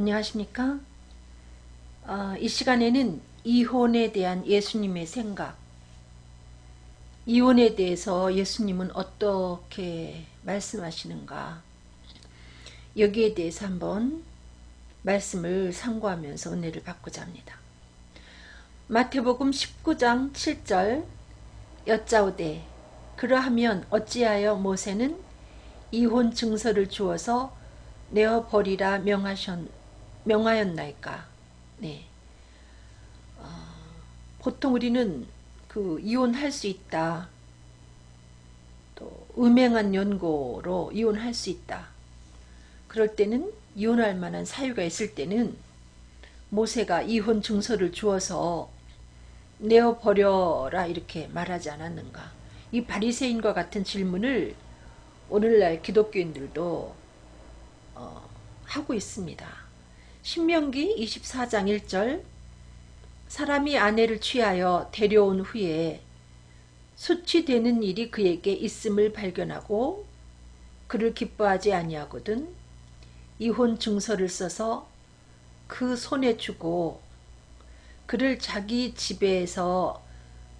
안녕하십니까? 이 시간에는 이혼에 대한 예수님의 생각, 이혼에 대해서 예수님은 어떻게 말씀하시는가, 여기에 대해서 한번 말씀을 상고하면서 은혜를 받고자 합니다. 마태복음 19장 7절 여짜오되 그러하면 어찌하여 모세는 이혼 증서를 주어서 내어 버리라 명하였나이까. 네. 보통 우리는 이혼할 수 있다, 또 음행한 연고로 이혼할 수 있다, 그럴 때는 이혼할 만한 사유가 있을 때는 모세가 이혼 증서를 주어서 내어 버려라 이렇게 말하지 않았는가. 이 바리새인과 같은 질문을 오늘날 기독교인들도 하고 있습니다. 신명기 24장 1절 사람이 아내를 취하여 데려온 후에 수치되는 일이 그에게 있음을 발견하고 그를 기뻐하지 아니하거든 이혼 증서를 써서 그 손에 주고 그를 자기 집에서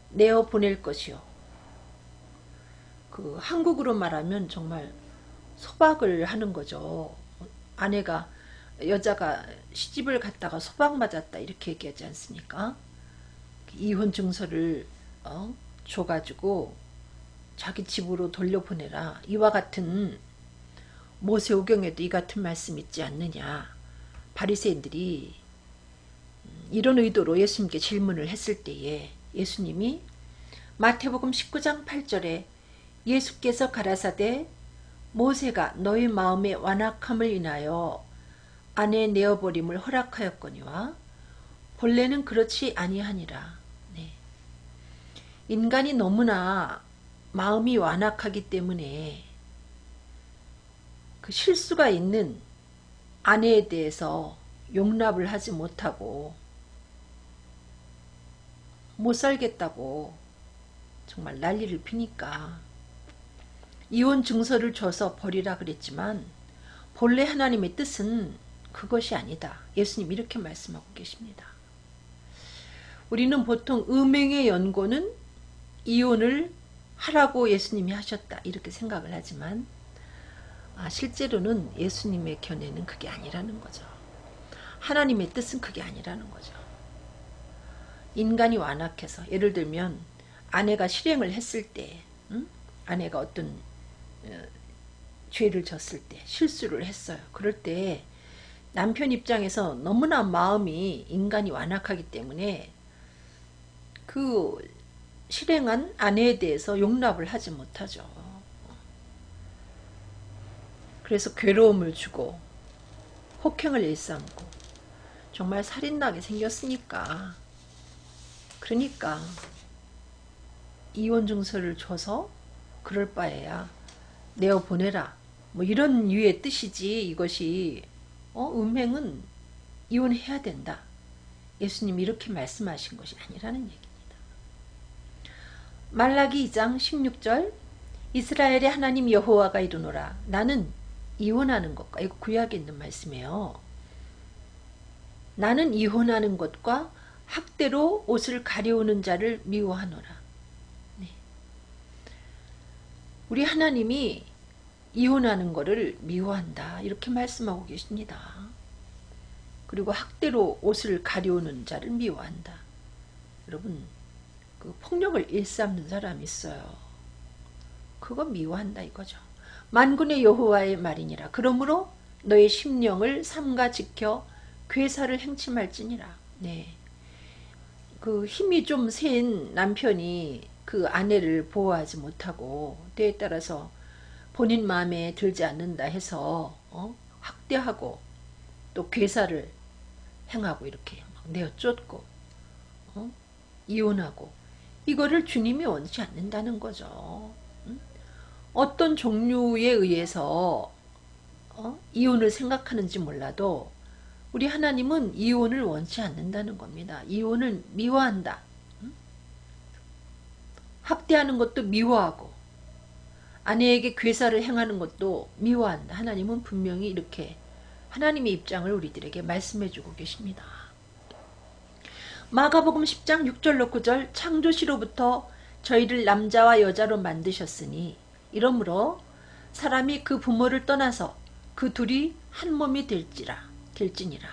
내어 보낼 것이요. 한국으로 말하면 정말 소박을 하는 거죠. 여자가 시집을 갔다가 소박 맞았다 이렇게 얘기하지 않습니까? 이혼 증서를 줘가지고 자기 집으로 돌려보내라. 이와 같은 모세오경에도 이 같은 말씀 있지 않느냐. 바리새인들이 이런 의도로 예수님께 질문을 했을 때에 예수님이 마태복음 19장 8절에 예수께서 가라사대 모세가 너희 마음의 완악함을 인하여 아내 내어버림을 허락하였거니와 본래는 그렇지 아니하니라. 네. 인간이 너무나 마음이 완악하기 때문에 그 실수가 있는 아내에 대해서 용납을 하지 못하고 못 살겠다고 정말 난리를 피니까 이혼 증서를 줘서 버리라 그랬지만 본래 하나님의 뜻은 그것이 아니다. 예수님 이렇게 말씀하고 계십니다. 우리는 보통 음행의 연고는 이혼을 하라고 예수님이 하셨다 이렇게 생각을 하지만 실제로는 예수님의 견해는 그게 아니라는 거죠. 하나님의 뜻은 그게 아니라는 거죠. 인간이 완악해서 예를 들면 아내가 실행을 했을 때 아내가 어떤 죄를 졌을 때 실수를 했어요. 그럴 때 남편 입장에서 너무나 마음이 인간이 완악하기 때문에 그 실행한 아내에 대해서 용납을 하지 못하죠. 그래서 괴로움을 주고 혹행을 일삼고 정말 살인나게 생겼으니까 그러니까 이혼 증서를 줘서 그럴 바에야 내어보내라 뭐 이런 류의 뜻이지 이것이 음행은 이혼해야 된다. 예수님이 이렇게 말씀하신 것이 아니라는 얘기입니다. 말라기 2장 16절 이스라엘의 하나님 여호와가 이르노라 나는 이혼하는 것과 이거 구약에 있는 말씀이에요. 나는 이혼하는 것과 학대로 옷을 가려우는 자를 미워하노라. 네. 우리 하나님이 이혼하는 것을 미워한다 이렇게 말씀하고 계십니다. 그리고 학대로 옷을 가려우는 자를 미워한다. 여러분 폭력을 일삼는 사람이 있어요. 그거 미워한다 이거죠. 만군의 여호와의 말이니라. 그러므로 너의 심령을 삼가 지켜 괴사를 행침할지니라. 네. 힘이 좀 센 남편이 그 아내를 보호하지 못하고 때에 따라서 본인 마음에 들지 않는다 해서 학대하고 또 괴사를 행하고 이렇게 막 내어 쫓고 이혼하고 이거를 주님이 원치 않는다는 거죠. 어떤 종류에 의해서 이혼을 생각하는지 몰라도 우리 하나님은 이혼을 원치 않는다는 겁니다. 이혼을 미워한다. 학대하는 것도 미워하고 아내에게 괴사를 행하는 것도 미워한다. 하나님은 분명히 이렇게 하나님의 입장을 우리들에게 말씀해 주고 계십니다. 마가복음 10장 6절로 9절 창조시로부터 저희를 남자와 여자로 만드셨으니 이러므로 사람이 그 부모를 떠나서 그 둘이 한 몸이 될지니라.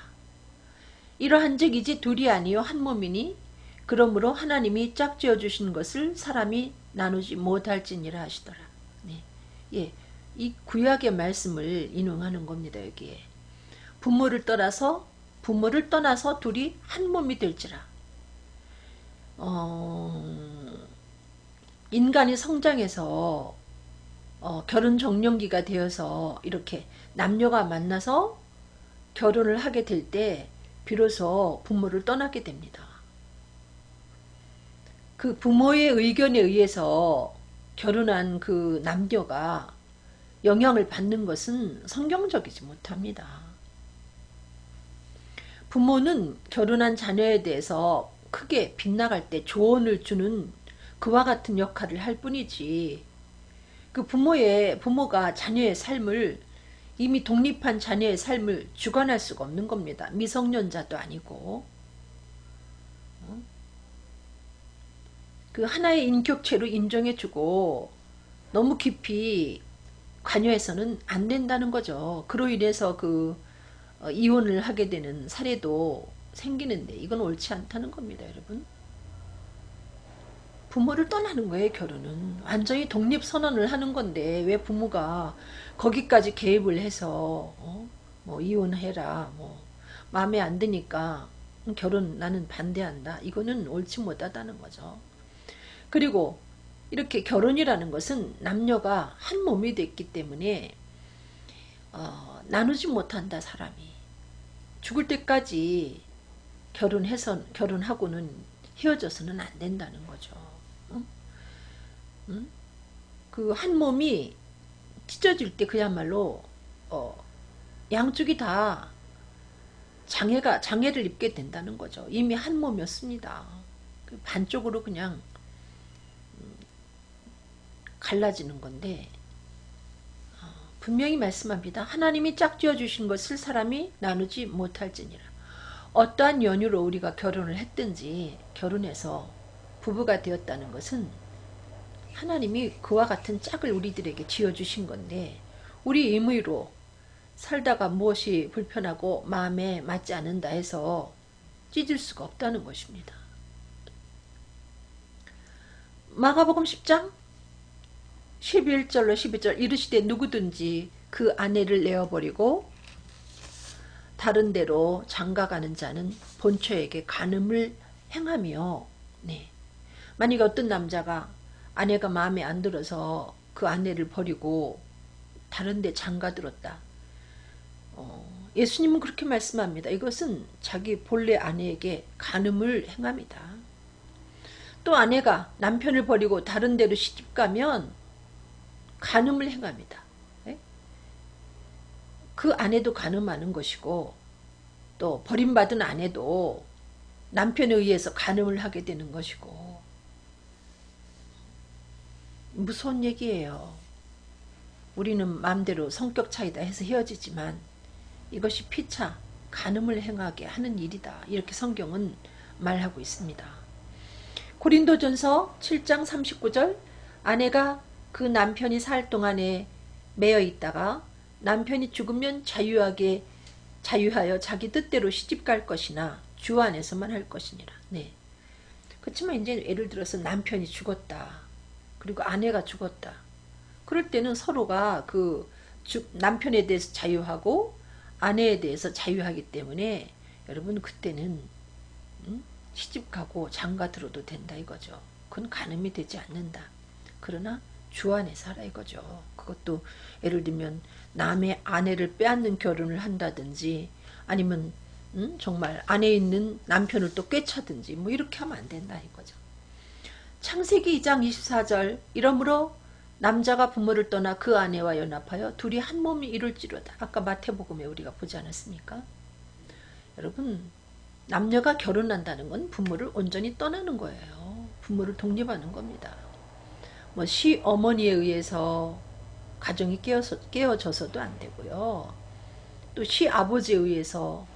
이러한즉 이제 둘이 아니요 한 몸이니 그러므로 하나님이 짝지어 주신 것을 사람이 나누지 못할지니라 하시더라. 네. 예, 이 구약의 말씀을 인용하는 겁니다. 여기에 부모를 떠나서 둘이 한 몸이 될지라. 인간이 성장해서 결혼 정년기가 되어서 이렇게 남녀가 만나서 결혼을 하게 될 때 비로소 부모를 떠나게 됩니다. 그 부모의 의견에 의해서 결혼한 그 남녀가 영향을 받는 것은 성경적이지 못합니다. 부모는 결혼한 자녀에 대해서 크게 빗나갈 때 조언을 주는 그와 같은 역할을 할 뿐이지, 그 부모가 자녀의 삶을, 이미 독립한 자녀의 삶을 주관할 수가 없는 겁니다. 미성년자도 아니고. 그 하나의 인격체로 인정해주고 너무 깊이 관여해서는 안 된다는 거죠. 그로 인해서 이혼을 하게 되는 사례도 생기는데 이건 옳지 않다는 겁니다, 여러분. 부모를 떠나는 거예요, 결혼은. 완전히 독립선언을 하는 건데 왜 부모가 거기까지 개입을 해서 뭐 이혼해라, 뭐 마음에 안 드니까 결혼 나는 반대한다. 이거는 옳지 못하다는 거죠. 그리고 이렇게 결혼이라는 것은 남녀가 한 몸이 됐기 때문에 나누지 못한다. 사람이 죽을 때까지 결혼하고는 헤어져서는 안 된다는 거죠. 그 한 몸이 찢어질 때 그야말로 양쪽이 다 장애를 입게 된다는 거죠. 이미 한 몸이었습니다. 반쪽으로 그냥 갈라지는 건데, 분명히 말씀합니다. 하나님이 짝지어 주신 것을 사람이 나누지 못할지니라. 어떠한 연유로 우리가 결혼을 했든지 결혼해서 부부가 되었다는 것은 하나님이 그와 같은 짝을 우리들에게 지어주신 건데, 우리 임의로 살다가 무엇이 불편하고 마음에 맞지 않는다 해서 찢을 수가 없다는 것입니다. 마가복음 10장 11절로 12절 이르시되 누구든지 그 아내를 내어버리고 다른 데로 장가가는 자는 본처에게 간음을 행하며, 네. 만약에 어떤 남자가 아내가 마음에 안 들어서 그 아내를 버리고 다른 데 장가들었다. 예수님은 그렇게 말씀합니다. 이것은 자기 본래 아내에게 간음을 행합니다. 또 아내가 남편을 버리고 다른 데로 시집가면 간음을 행합니다. 네? 그 아내도 간음하는 것이고, 또 버림받은 아내도 남편에 의해서 간음을 하게 되는 것이고, 무서운 얘기예요. 우리는 마음대로 성격 차이다 해서 헤어지지만 이것이 피차 간음을 행하게 하는 일이다. 이렇게 성경은 말하고 있습니다. 고린도전서 7장 39절 아내가 그 남편이 살 동안에 매여 있다가 남편이 죽으면 자유하여 자기 뜻대로 시집갈 것이나 주 안에서만 할 것이니라. 네. 그렇지만 이제 예를 들어서 남편이 죽었다. 그리고 아내가 죽었다. 그럴 때는 서로가 남편에 대해서 자유하고 아내에 대해서 자유하기 때문에 여러분 그때는 시집가고 장가들어도 된다 이거죠. 그건 간음이 되지 않는다. 그러나 주 안에 살아 이거죠. 그것도 예를 들면 남의 아내를 빼앗는 결혼을 한다든지 아니면 정말 안에 있는 남편을 또 꿰차든지 뭐 이렇게 하면 안 된다 이거죠. 창세기 2장 24절 이러므로 남자가 부모를 떠나 그 아내와 연합하여 둘이 한 몸이 이룰지로다. 아까 마태복음에 우리가 보지 않았습니까? 여러분 남녀가 결혼한다는 건 부모를 온전히 떠나는 거예요. 부모를 독립하는 겁니다. 뭐 시어머니에 의해서 가정이 깨어져서도 안 되고요. 또 또 시아버지에 의해서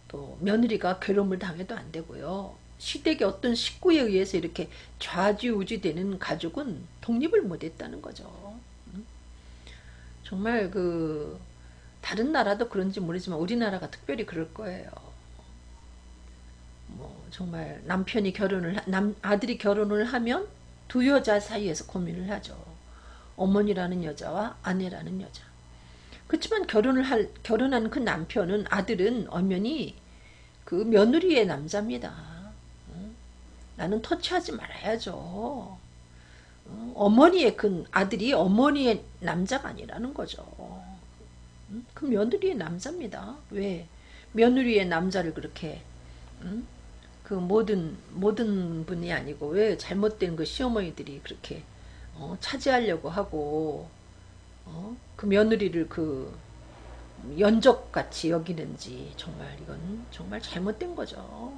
또 며느리가 괴로움을 당해도 안 되고요. 시댁의 어떤 식구에 의해서 이렇게 좌지우지 되는 가족은 독립을 못했다는 거죠. 정말 다른 나라도 그런지 모르지만 우리나라가 특별히 그럴 거예요. 뭐 정말 아들이 결혼을 하면 두 여자 사이에서 고민을 하죠. 어머니라는 여자와 아내라는 여자. 그렇지만 결혼한 그 남편은, 아들은 엄연히 그 며느리의 남자입니다. 나는 터치하지 말아야죠. 어머니의 아들이 어머니의 남자가 아니라는 거죠. 그 며느리의 남자입니다. 왜 며느리의 남자를 그렇게 그 모든 분이 아니고 왜 잘못된 그 시어머니들이 그렇게 차지하려고 하고 그 며느리를 연적같이 여기는지, 정말 이건 정말 잘못된 거죠.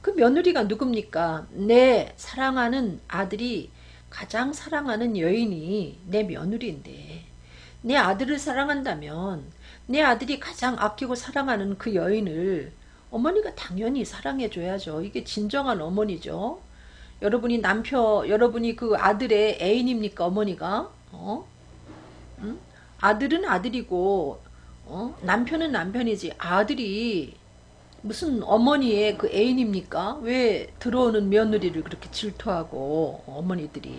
그 며느리가 누굽니까? 내 사랑하는 아들이 가장 사랑하는 여인이 내 며느리인데, 내 아들을 사랑한다면 내 아들이 가장 아끼고 사랑하는 그 여인을 어머니가 당연히 사랑해 줘야죠. 이게 진정한 어머니죠. 여러분이 그 아들의 애인입니까? 어머니가? 아들은 아들이고 남편은 남편이지, 아들이 무슨 어머니의 그 애인입니까? 왜 들어오는 며느리를 그렇게 질투하고, 어머니들이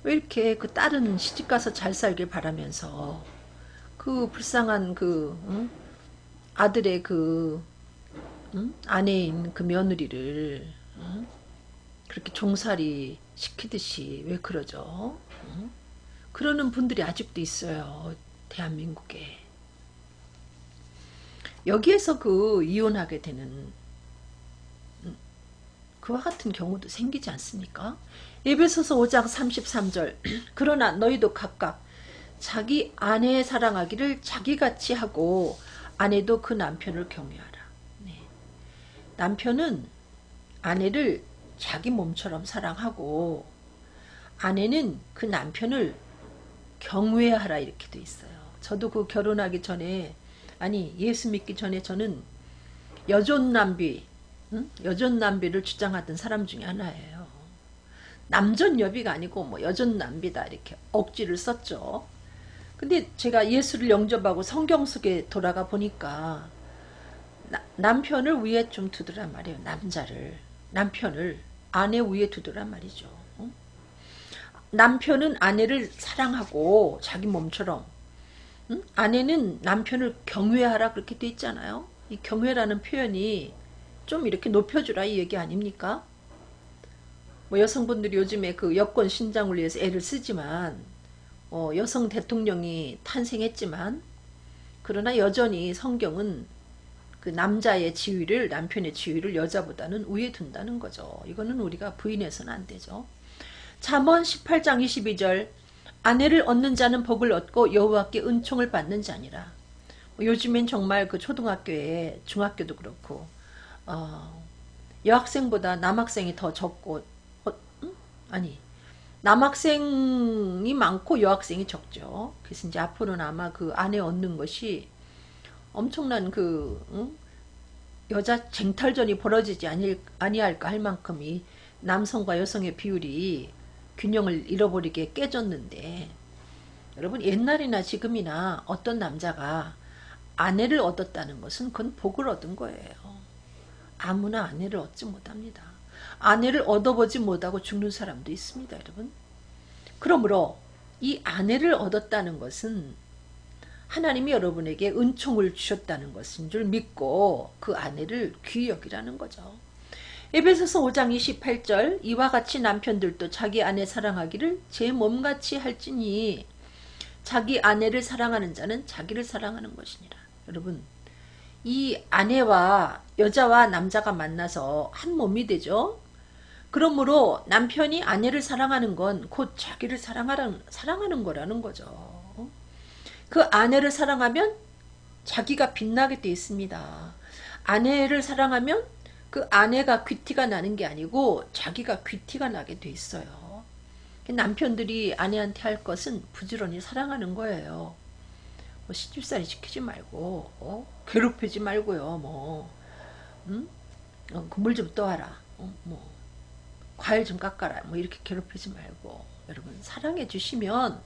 왜 이렇게 그 딸은 시집가서 잘 살길 바라면서 그 불쌍한 아들의 아내인 그 며느리를 그렇게 종살이 시키듯이 왜 그러죠? 그러는 분들이 아직도 있어요, 대한민국에. 여기에서 이혼하게 되는 그와 같은 경우도 생기지 않습니까? 에베소서 5장 33절 그러나 너희도 각각 자기 아내 사랑하기를 자기같이 하고 아내도 그 남편을 경외하라. 네. 남편은 아내를 자기 몸처럼 사랑하고 아내는 그 남편을 경외하라, 이렇게 돼 있어요. 저도 결혼하기 전에, 아니 예수 믿기 전에 저는 여존남비를 주장하던 사람 중에 하나예요. 남존여비가 아니고 뭐 여존남비다 이렇게 억지를 썼죠. 근데 제가 예수를 영접하고 성경 속에 돌아가 보니까 남편을 위에 좀 두더란 말이에요. 남편을 아내 위에 두더란 말이죠. 남편은 아내를 사랑하고 자기 몸처럼, 아내는 남편을 경외하라, 그렇게 돼 있잖아요. 이 경외라는 표현이 좀 이렇게 높여주라, 이 얘기 아닙니까? 뭐 여성분들이 요즘에 여권 신장을 위해서 애를 쓰지만, 여성 대통령이 탄생했지만, 그러나 여전히 성경은 그 남편의 지위를 여자보다는 위에 둔다는 거죠. 이거는 우리가 부인해서는 안 되죠. 잠언 18장 22절 아내를 얻는 자는 복을 얻고 여호와께 은총을 받는 자니라. 요즘엔 정말 초등학교에, 중학교도 그렇고 여학생보다 남학생이 더 적고, 남학생이 많고 여학생이 적죠. 그래서 이제 앞으로는 아마 아내 얻는 것이 엄청난 여자 쟁탈전이 벌어지지 아니할까 할 만큼 이 남성과 여성의 비율이 균형을 잃어버리게 깨졌는데, 여러분 옛날이나 지금이나 어떤 남자가 아내를 얻었다는 것은 그건 복을 얻은 거예요. 아무나 아내를 얻지 못합니다. 아내를 얻어보지 못하고 죽는 사람도 있습니다, 여러분. 그러므로 이 아내를 얻었다는 것은 하나님이 여러분에게 은총을 주셨다는 것인 줄 믿고 그 아내를 귀히 여기라는 거죠. 에베소서 5장 28절 이와 같이 남편들도 자기 아내 사랑하기를 제 몸같이 할지니 자기 아내를 사랑하는 자는 자기를 사랑하는 것이니라. 여러분, 이 여자와 남자가 만나서 한 몸이 되죠. 그러므로 남편이 아내를 사랑하는 건 곧 자기를 사랑하는 거라는 거죠. 그 아내를 사랑하면 자기가 빛나게 돼 있습니다. 아내를 사랑하면 그 아내가 귀티가 나는 게 아니고 자기가 귀티가 나게 돼 있어요. 남편들이 아내한테 할 것은 부지런히 사랑하는 거예요. 뭐 시집살이 시키지 말고 괴롭히지 말고요. 뭐 그물 좀 떠와라. 뭐 과일 좀 깎아라. 뭐 이렇게 괴롭히지 말고 여러분 사랑해 주시면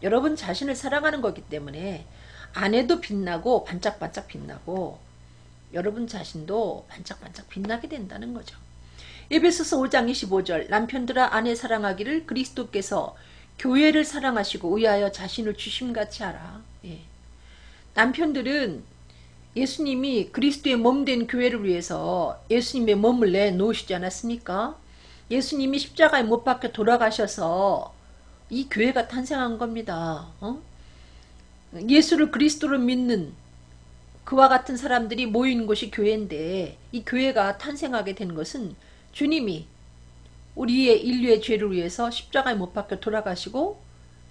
여러분 자신을 사랑하는 거기 때문에 아내도 빛나고 반짝반짝 빛나고 여러분 자신도 반짝반짝 빛나게 된다는 거죠. 에베소서 5장 25절 남편들아 아내 사랑하기를 그리스도께서 교회를 사랑하시고 의하여 자신을 주심같이 하라. 예. 남편들은 예수님이 그리스도의 몸된 교회를 위해서 예수님의 몸을 내놓으시지 않았습니까? 예수님이 십자가에 못 박혀 돌아가셔서 이 교회가 탄생한 겁니다. 예수를 그리스도로 믿는 그와 같은 사람들이 모인 곳이 교회인데 이 교회가 탄생하게 된 것은 주님이 우리의 인류의 죄를 위해서 십자가에 못 박혀 돌아가시고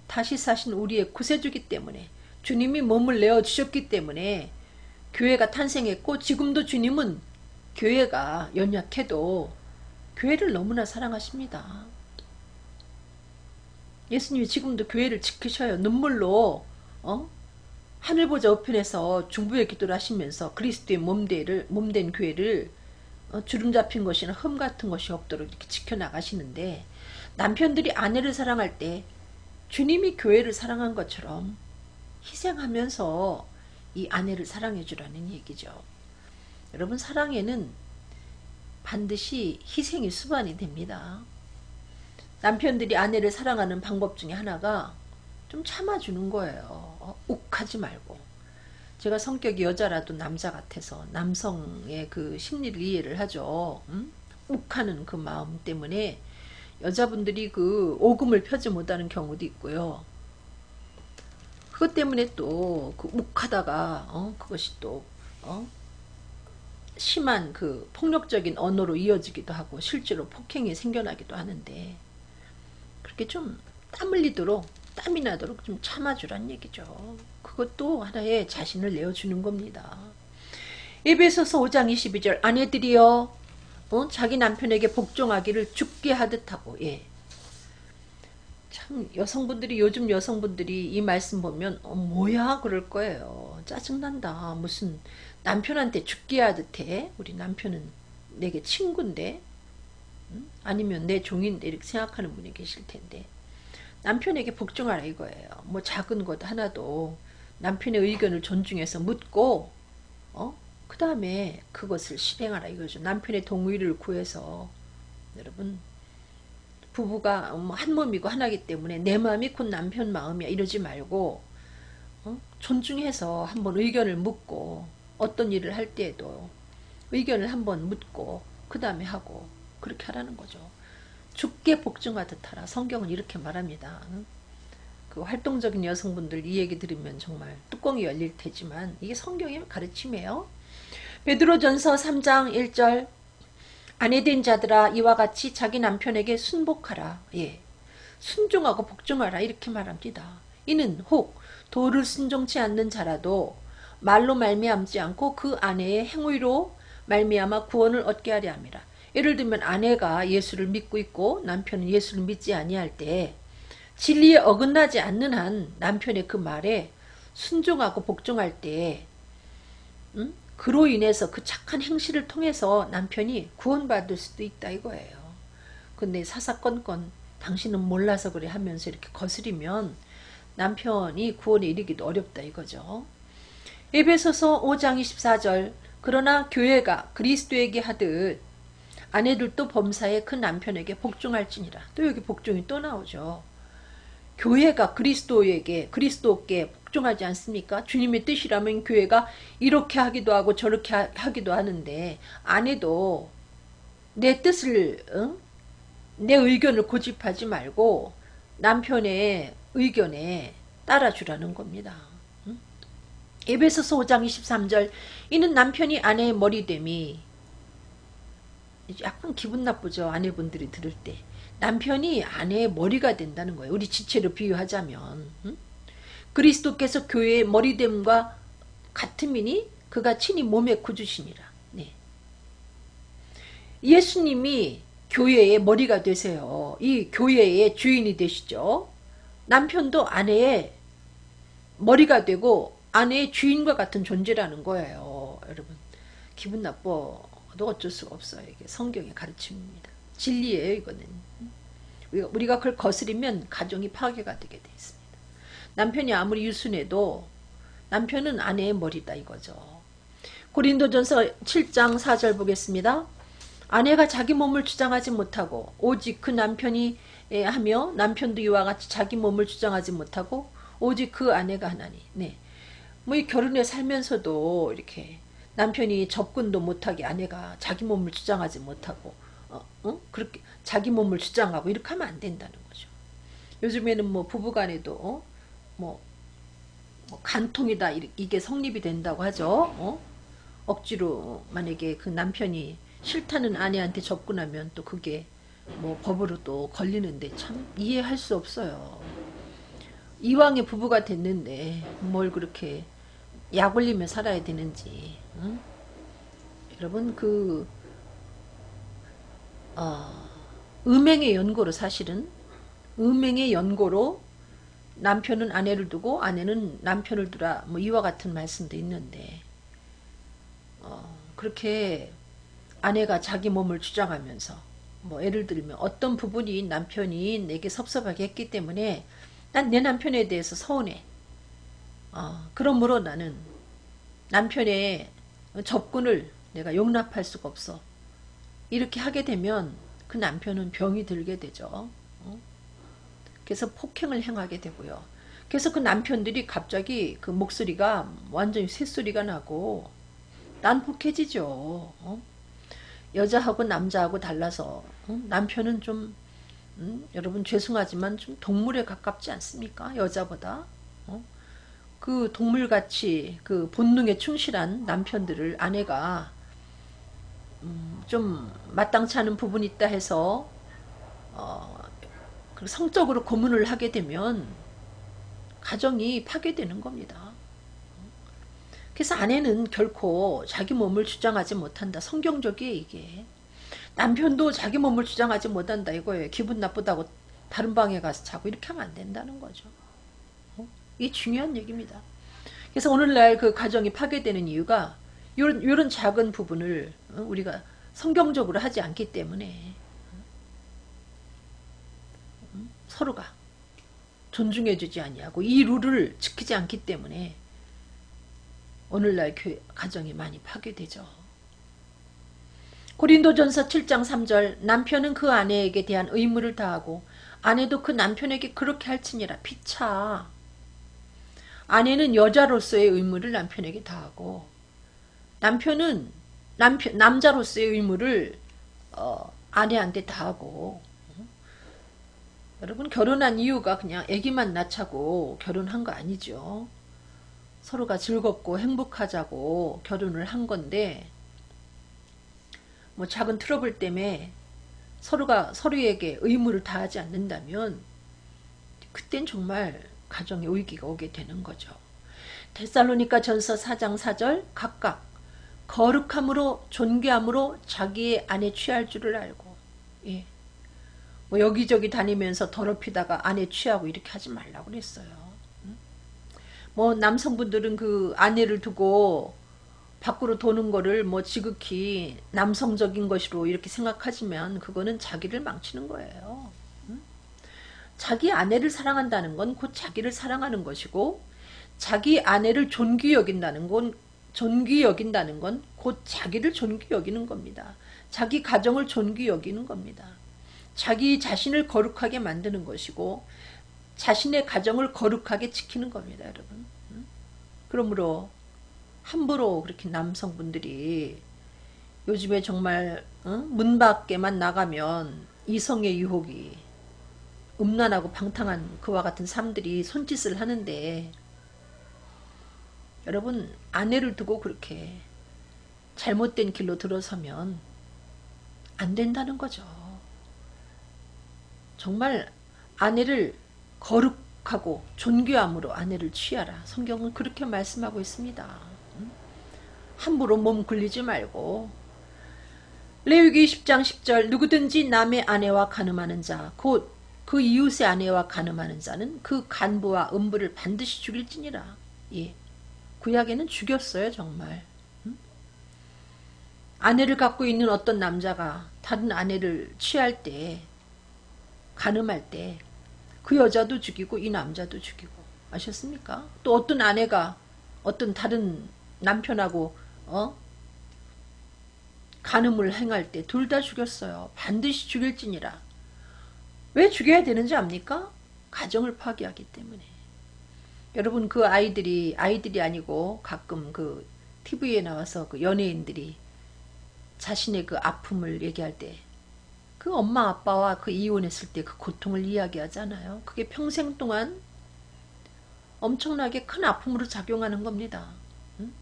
다시 사신 우리의 구세주기 때문에 주님이 몸을 내어주셨기 때문에 교회가 탄생했고 지금도 주님은 교회가 연약해도 교회를 너무나 사랑하십니다. 예수님이 지금도 교회를 지키셔요. 눈물로 하늘보좌 우편에서 중보의 기도를 하시면서 그리스도의 몸된 교회를 주름 잡힌 것이나 흠 같은 것이 없도록 이렇게 지켜나가시는데 남편들이 아내를 사랑할 때 주님이 교회를 사랑한 것처럼 희생하면서 이 아내를 사랑해 주라는 얘기죠. 여러분 사랑에는 반드시 희생이 수반이 됩니다. 남편들이 아내를 사랑하는 방법 중에 하나가 좀 참아주는 거예요. 욱하지 말고. 제가 성격이 여자라도 남자 같아서 남성의 그 심리를 이해를 하죠. 욱하는 그 마음 때문에 여자분들이 그 오금을 펴지 못하는 경우도 있고요. 그것 때문에 또 그 욱하다가 그것이 또 심한 그 폭력적인 언어로 이어지기도 하고 실제로 폭행이 생겨나기도 하는데 그렇게 좀 땀 흘리도록 땀이 나도록 좀 참아주란 얘기죠. 그것도 하나의 자신을 내어주는 겁니다. 에베소서 5장 22절 아내들이여 자기 남편에게 복종하기를 죽게 하듯 하고 예. 참 여성분들이 요즘 여성분들이 이 말씀 보면 뭐야 그럴 거예요. 짜증난다. 무슨 남편한테 죽게 하듯 해. 우리 남편은 내게 친구인데 아니면 내 종인데 이렇게 생각하는 분이 계실 텐데 남편에게 복종하라 이거예요. 뭐 작은 것 하나도 남편의 의견을 존중해서 묻고 그 다음에 그것을 실행하라 이거죠. 남편의 동의를 구해서 여러분 부부가 한 몸이고 하나이기 때문에 내 마음이 곧 남편 마음이야 이러지 말고 존중해서 한번 의견을 묻고 어떤 일을 할 때에도 의견을 한번 묻고 그 다음에 하고 그렇게 하라는 거죠. 죽게 복종하듯 하라. 성경은 이렇게 말합니다. 그 활동적인 여성분들 이 얘기 들으면 정말 뚜껑이 열릴 테지만 이게 성경의 가르침이에요. 베드로전서 3장 1절 아내된 자들아 이와 같이 자기 남편에게 순복하라. 예, 순종하고 복종하라 이렇게 말합니다. 이는 혹 도를 순종치 않는 자라도 말로 말미암지 않고 그 아내의 행위로 말미암아 구원을 얻게 하려 함이라. 예를 들면 아내가 예수를 믿고 있고 남편은 예수를 믿지 아니할 때 진리에 어긋나지 않는 한 남편의 그 말에 순종하고 복종할 때 그로 인해서 그 착한 행실을 통해서 남편이 구원받을 수도 있다 이거예요. 근데 사사건건 당신은 몰라서 그래 하면서 이렇게 거스리면 남편이 구원에 이르기도 어렵다 이거죠. 에베소서 5장 24절 그러나 교회가 그리스도에게 하듯 아내들도 범사에 그 남편에게 복종할지니라. 또 여기 복종이 또 나오죠. 교회가 그리스도께 복종하지 않습니까? 주님의 뜻이라면 교회가 이렇게 하기도 하고 저렇게 하기도 하는데 아내도 내 뜻을 내 의견을 고집하지 말고 남편의 의견에 따라주라는 겁니다. 에베소서 5장 23절 이는 남편이 아내의 머리됨이 약간 기분 나쁘죠. 아내분들이 들을 때. 남편이 아내의 머리가 된다는 거예요. 우리 지체로 비유하자면. 그리스도께서 교회의 머리됨과 같음이니 그가 친히 몸의 구주시니라. 네. 예수님이 교회의 머리가 되세요. 이 교회의 주인이 되시죠. 남편도 아내의 머리가 되고 아내의 주인과 같은 존재라는 거예요. 여러분 기분 나빠도 어쩔 수가 없어요. 이게 성경의 가르침입니다. 진리예요 이거는. 우리가 그걸 거스리면 가정이 파괴가 되게 돼 있습니다. 남편이 아무리 유순해도 남편은 아내의 머리다 이거죠. 고린도전서 7장 4절 보겠습니다. 아내가 자기 몸을 주장하지 못하고 오직 그 남편이 하며 남편도 이와 같이 자기 몸을 주장하지 못하고 오직 그 아내가 하나니. 네. 뭐 이 결혼에 살면서도 이렇게 남편이 접근도 못하게 아내가 자기 몸을 주장하지 못하고 그렇게 자기 몸을 주장하고 이렇게 하면 안 된다는 거죠. 요즘에는 뭐 부부간에도 뭐 간통이다 이게 성립이 된다고 하죠. 억지로 만약에 그 남편이 싫다는 아내한테 접근하면 또 그게 뭐 법으로 또 걸리는데 참 이해할 수 없어요. 이왕에 부부가 됐는데 뭘 그렇게 약 올리며 살아야 되는지. 응? 여러분 음행의 연고로 사실은 음행의 연고로 남편은 아내를 두고 아내는 남편을 두라 뭐 이와 같은 말씀도 있는데 그렇게 아내가 자기 몸을 주장하면서 뭐 예를 들면 어떤 부분이 남편이 내게 섭섭하게 했기 때문에 난 내 남편에 대해서 서운해. 그러므로 나는 남편의 접근을 내가 용납할 수가 없어. 이렇게 하게 되면 그 남편은 병이 들게 되죠. 그래서 폭행을 행하게 되고요. 그래서 그 남편들이 갑자기 그 목소리가 완전히 쇳소리가 나고 난폭해지죠. 여자하고 남자하고 달라서 남편은 좀 여러분 죄송하지만 좀 동물에 가깝지 않습니까? 여자보다. 그 동물같이 그 본능에 충실한 남편들을 아내가 좀 마땅치 않은 부분이 있다 해서 성적으로 고문을 하게 되면 가정이 파괴되는 겁니다. 그래서 아내는 결코 자기 몸을 주장하지 못한다. 성경적이에요 이게. 남편도 자기 몸을 주장하지 못한다 이거예요. 기분 나쁘다고 다른 방에 가서 자고 이렇게 하면 안 된다는 거죠. 이게 중요한 얘기입니다. 그래서 오늘날 그 가정이 파괴되는 이유가 이런 작은 부분을 우리가 성경적으로 하지 않기 때문에 서로가 존중해주지 아니하고 이 룰을 지키지 않기 때문에 오늘날 가정이 많이 파괴되죠. 고린도전서 7장 3절 남편은 그 아내에게 대한 의무를 다하고 아내도 그 남편에게 그렇게 할지니라. 피차. 아내는 여자로서의 의무를 남편에게 다하고 남편은 남자로서의 의무를 아내한테 다하고. 여러분 결혼한 이유가 그냥 아기만 낳자고 결혼한 거 아니죠. 서로가 즐겁고 행복하자고 결혼을 한 건데 뭐 작은 트러블 때문에 서로가 서로에게 의무를 다하지 않는다면 그땐 정말 가정에 위기가 오게 되는 거죠. 데살로니가 전서 4장 4절 각각 거룩함으로 존귀함으로 자기의 아내 취할 줄을 알고. 예. 뭐 여기저기 다니면서 더럽히다가 아내 취하고 이렇게 하지 말라고 그랬어요. 뭐 남성분들은 그 아내를 두고 밖으로 도는 거를 뭐 지극히 남성적인 것으로 이렇게 생각하지만 그거는 자기를 망치는 거예요. 자기 아내를 사랑한다는 건 곧 자기를 사랑하는 것이고 자기 아내를 존귀 여긴다는 건 곧 자기를 존귀 여기는 겁니다. 자기 가정을 존귀 여기는 겁니다. 자기 자신을 거룩하게 만드는 것이고 자신의 가정을 거룩하게 지키는 겁니다. 여러분. 그러므로 함부로 그렇게 남성분들이 요즘에 정말 문 밖에만 나가면 이성의 유혹이 음란하고 방탕한 그와 같은 삶들이 손짓을 하는데 여러분 아내를 두고 그렇게 잘못된 길로 들어서면 안 된다는 거죠. 정말 아내를 거룩하고 존귀함으로 아내를 취하라. 성경은 그렇게 말씀하고 있습니다. 함부로 몸 굴리지 말고. 레위기 10장 10절 누구든지 남의 아내와 간음하는 자 곧 그 이웃의 아내와 간음하는 자는 그 간부와 음부를 반드시 죽일지니라. 예. 구약에는 죽였어요, 정말. 응? 아내를 갖고 있는 어떤 남자가 다른 아내를 취할 때, 간음할 때 그 여자도 죽이고 이 남자도 죽이고, 아셨습니까? 또 어떤 아내가 어떤 다른 남편하고 간음을 행할 때 둘 다 죽였어요. 반드시 죽일지니라. 왜 죽여야 되는지 압니까? 가정을 파괴하기 때문에. 여러분, 그 아이들이 아니고 가끔 그 TV에 나와서 그 연예인들이 자신의 그 아픔을 얘기할 때 그 엄마 아빠와 그 이혼했을 때 그 고통을 이야기하잖아요. 그게 평생 동안 엄청나게 큰 아픔으로 작용하는 겁니다. 응?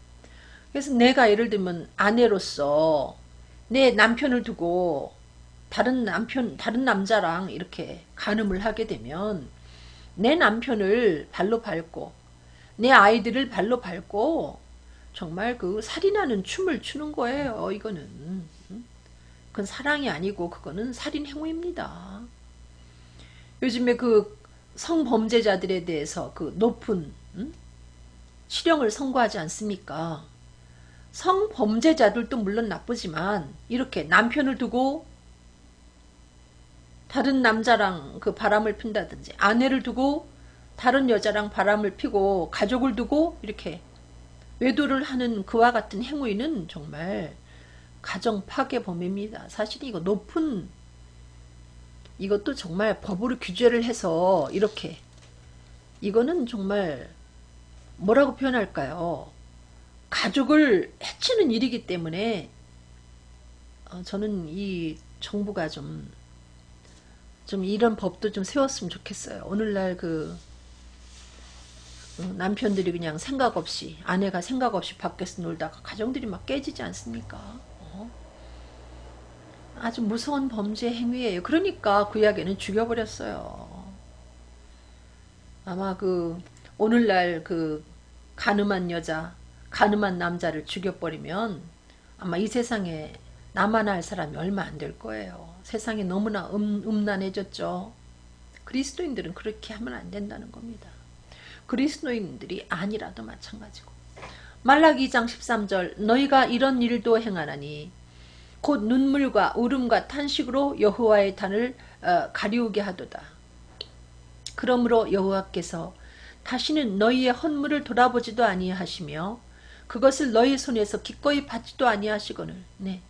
그래서 내가 예를 들면 아내로서 내 남편을 두고 다른 남자랑 이렇게 간음을 하게 되면 내 남편을 발로 밟고 내 아이들을 발로 밟고 정말 그 살인하는 춤을 추는 거예요. 이거는. 그건 사랑이 아니고 그거는 살인 행위입니다. 요즘에 그 성범죄자들에 대해서 그 높은 실형을 선고하지 않습니까? 성범죄자들도 물론 나쁘지만 이렇게 남편을 두고 다른 남자랑 그 바람을 핀다든지 아내를 두고 다른 여자랑 바람을 피고 가족을 두고 이렇게 외도를 하는 그와 같은 행위는 정말 가정 파괴범입니다. 사실 이거 높은 이것도 정말 법으로 규제를 해서 이렇게 이거는 정말 뭐라고 표현할까요? 가족을 해치는 일이기 때문에 저는 이 정부가 좀 이런 법도 좀 세웠으면 좋겠어요. 오늘날 그 남편들이 그냥 생각 없이 아내가 생각 없이 밖에서 놀다가 가정들이 막 깨지지 않습니까? 아주 무서운 범죄 행위예요. 그러니까 구약에는 죽여버렸어요. 아마 그 오늘날 그 간음한 여자, 간음한 남자를 죽여버리면 아마 이 세상에 남아날 사람이 얼마 안 될 거예요. 세상이 너무나 음란해졌죠. 그리스도인들은 그렇게 하면 안 된다는 겁니다. 그리스도인들이 아니라도 마찬가지고. 말라기 2장 13절 너희가 이런 일도 행하나니 곧 눈물과 울음과 탄식으로 여호와의 단을 가리우게 하도다. 그러므로 여호와께서 다시는 너희의 헌물을 돌아보지도 아니하시며 그것을 너희 손에서 기꺼이 받지도 아니하시거늘. 네.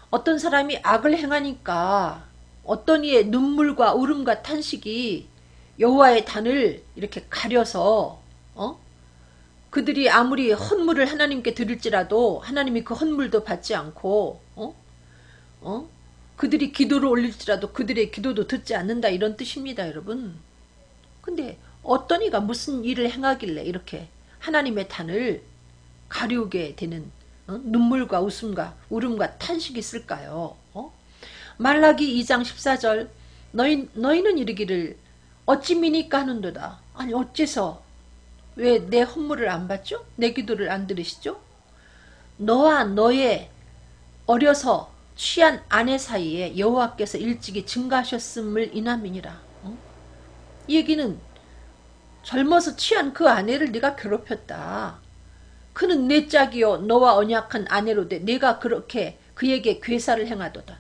어떤 사람이 악을 행하니까 어떤 이의 눈물과 울음과 탄식이 여호와의 단을 이렇게 가려서 그들이 아무리 헌물을 하나님께 드릴지라도 하나님이 그 헌물도 받지 않고 그들이 기도를 올릴지라도 그들의 기도도 듣지 않는다 이런 뜻입니다. 여러분. 근데 어떤 이가 무슨 일을 행하길래 이렇게 하나님의 단을 가리우게 되는 눈물과 웃음과 울음과 탄식이 있을까요? 말라기 2장 14절 너희는 이르기를 어찌 미니까 하는도다. 아니 어째서 왜 내 헌물을 안 받죠? 내 기도를 안 들으시죠? 너와 너의 어려서 취한 아내 사이에 여호와께서 일찍이 증가하셨음을 인함이니라. 이 얘기는 젊어서 취한 그 아내를 네가 괴롭혔다. 그는 내 짝이요 너와 언약한 아내로되 내가 그렇게 그에게 괴사를 행하도다.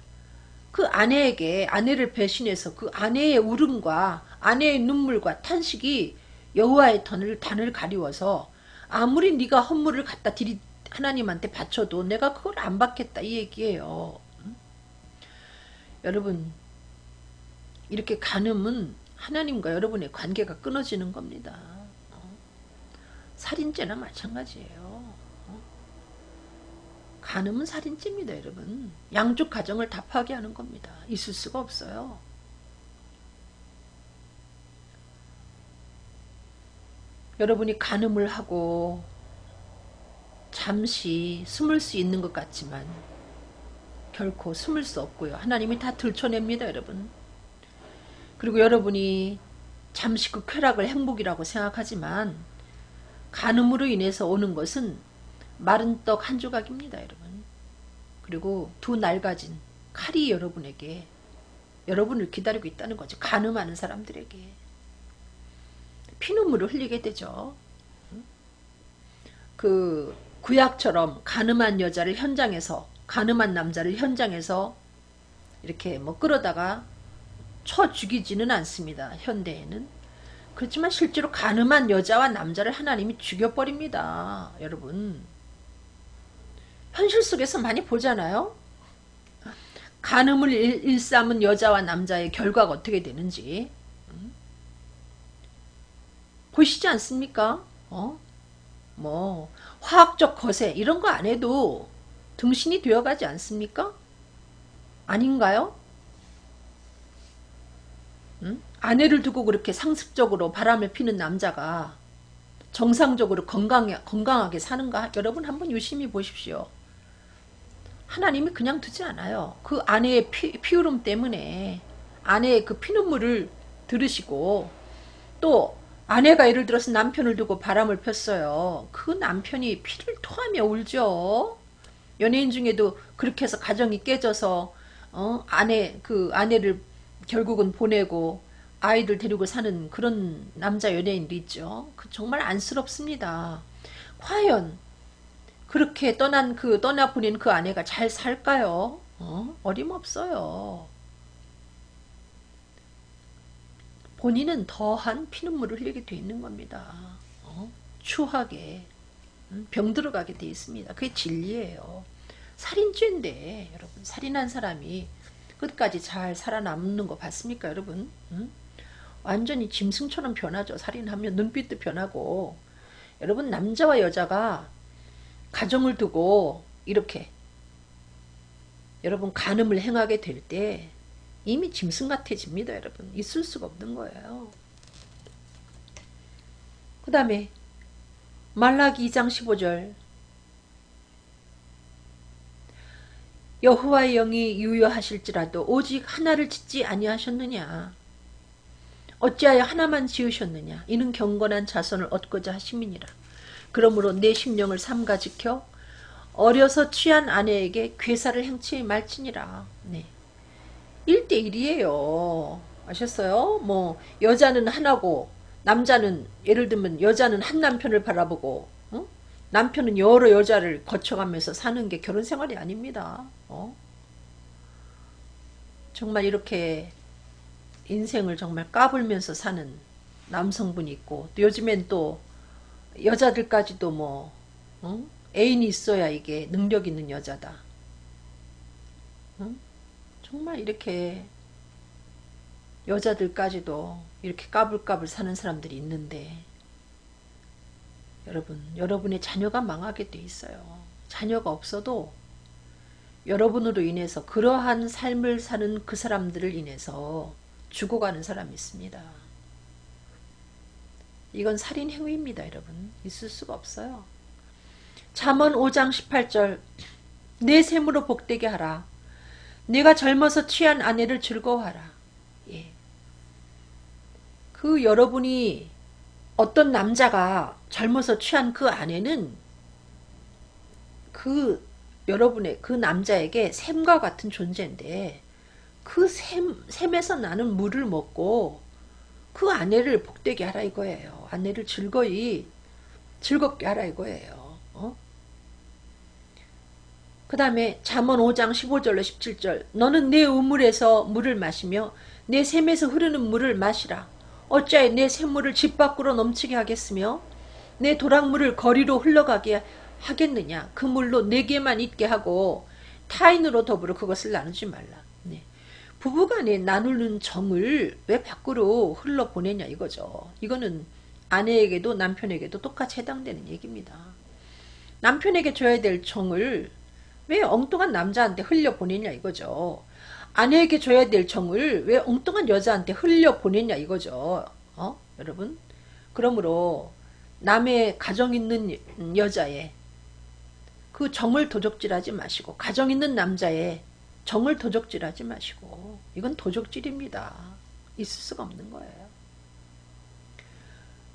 그 아내에게 아내를 배신해서 그 아내의 울음과 아내의 눈물과 탄식이 여호와의 단을 가리워서 아무리 네가 헌물을 갖다 하나님한테 바쳐도 내가 그걸 안 받겠다 이 얘기예요. 여러분 이렇게 간음은 하나님과 여러분의 관계가 끊어지는 겁니다. 살인죄나 마찬가지예요. 간음은 살인죄입니다. 여러분. 양쪽 가정을 다 파괴하는 겁니다. 있을 수가 없어요. 여러분이 간음을 하고 잠시 숨을 수 있는 것 같지만 결코 숨을 수 없고요. 하나님이 다 들춰냅니다. 여러분. 그리고 여러분이 잠시 그 쾌락을 행복이라고 생각하지만 간음으로 인해서 오는 것은 마른 떡 한 조각입니다. 여러분. 그리고 두 낡아진 칼이 여러분에게 여러분을 기다리고 있다는 거죠. 간음하는 사람들에게 피눈물을 흘리게 되죠. 그 구약처럼 가늠한 여자를 현장에서, 가늠한 남자를 현장에서 이렇게 뭐 끌어다가 쳐 죽이지는 않습니다. 현대에는. 그렇지만 실제로 가늠한 여자와 남자를 하나님이 죽여버립니다. 여러분. 현실 속에서 많이 보잖아요. 간음을 일삼은 여자와 남자의 결과가 어떻게 되는지 보시지 않습니까? 뭐 화학적 거세 이런 거 안 해도 등신이 되어가지 않습니까? 아닌가요? 아내를 두고 그렇게 상습적으로 바람을 피는 남자가 정상적으로 건강하게 사는가? 여러분 한번 유심히 보십시오. 하나님이 그냥 두지 않아요. 그 아내의 피울음 때문에 아내의 그 피눈물을 들으시고, 또 아내가 예를 들어서 남편을 두고 바람을 폈어요. 그 남편이 피를 토하며 울죠. 연예인 중에도 그렇게 해서 가정이 깨져서 아내를 결국은 보내고 아이들 데리고 사는 그런 남자 연예인도 있죠. 정말 안쓰럽습니다. 과연 그렇게 떠나보낸 그 아내가 잘 살까요? 어림없어요. 본인은 더한 피눈물을 흘리게 돼 있는 겁니다. 추하게 병들어가게 돼 있습니다. 그게 진리예요. 살인죄인데 여러분, 살인한 사람이 끝까지 잘 살아남는 거 봤습니까 여러분? 완전히 짐승처럼 변하죠. 살인하면 눈빛도 변하고. 여러분, 남자와 여자가 가정을 두고 이렇게 여러분 간음을 행하게 될 때 이미 짐승 같아집니다. 여러분, 있을 수가 없는 거예요. 그 다음에 말라기 2장 15절 여호와의 영이 유효하실지라도 오직 하나를 짓지 아니하셨느냐? 어찌하여 하나만 지으셨느냐? 이는 경건한 자손을 얻고자 하심이니라. 그러므로 내 심령을 삼가 지켜 어려서 취한 아내에게 괴사를 행치 말지니라. 네. 1대1이에요. 아셨어요? 뭐 여자는 하나고 남자는, 예를 들면 여자는 한 남편을 바라보고 남편은 여러 여자를 거쳐가면서 사는 게 결혼 생활이 아닙니다. 정말 이렇게 인생을 정말 까불면서 사는 남성분이 있고, 또 요즘엔 또 여자들까지도 뭐 애인이 있어야 이게 능력 있는 여자다. 정말 이렇게 여자들까지도 이렇게 까불까불 사는 사람들이 있는데, 여러분의 자녀가 망하게 돼 있어요. 자녀가 없어도 여러분으로 인해서, 그러한 삶을 사는 그 사람들을 인해서 죽어가는 사람이 있습니다. 이건 살인 행위입니다. 여러분, 있을 수가 없어요. 잠언 5장 18절 내 샘으로 복되게 하라. 내가 젊어서 취한 아내를 즐거워하라. 예. 그 여러분이 어떤 남자가 젊어서 취한 그 아내는 그 여러분의 그 남자에게 샘과 같은 존재인데, 그 샘에서 나는 물을 먹고 그 아내를 복되게 하라 이거예요. 아내를 즐겁게 하라 이거예요. 그 다음에 잠언 5장 15절로 17절 너는 내 우물에서 물을 마시며 내 샘에서 흐르는 물을 마시라. 어찌하여 내 샘물을 집 밖으로 넘치게 하겠으며 내 도랑물을 거리로 흘러가게 하겠느냐. 그 물로 내게만 있게 하고 타인으로 더불어 그것을 나누지 말라. 네. 부부간에 나누는 정을 왜 밖으로 흘러보내냐 이거죠. 이거는 아내에게도 남편에게도 똑같이 해당되는 얘기입니다. 남편에게 줘야 될 정을 왜 엉뚱한 남자한테 흘려보내냐 이거죠. 아내에게 줘야 될 정을 왜 엉뚱한 여자한테 흘려보내냐 이거죠. 여러분? 그러므로 남의 가정 있는 여자의 그 정을 도적질하지 마시고, 가정 있는 남자의 정을 도적질하지 마시고, 이건 도적질입니다. 있을 수가 없는 거예요.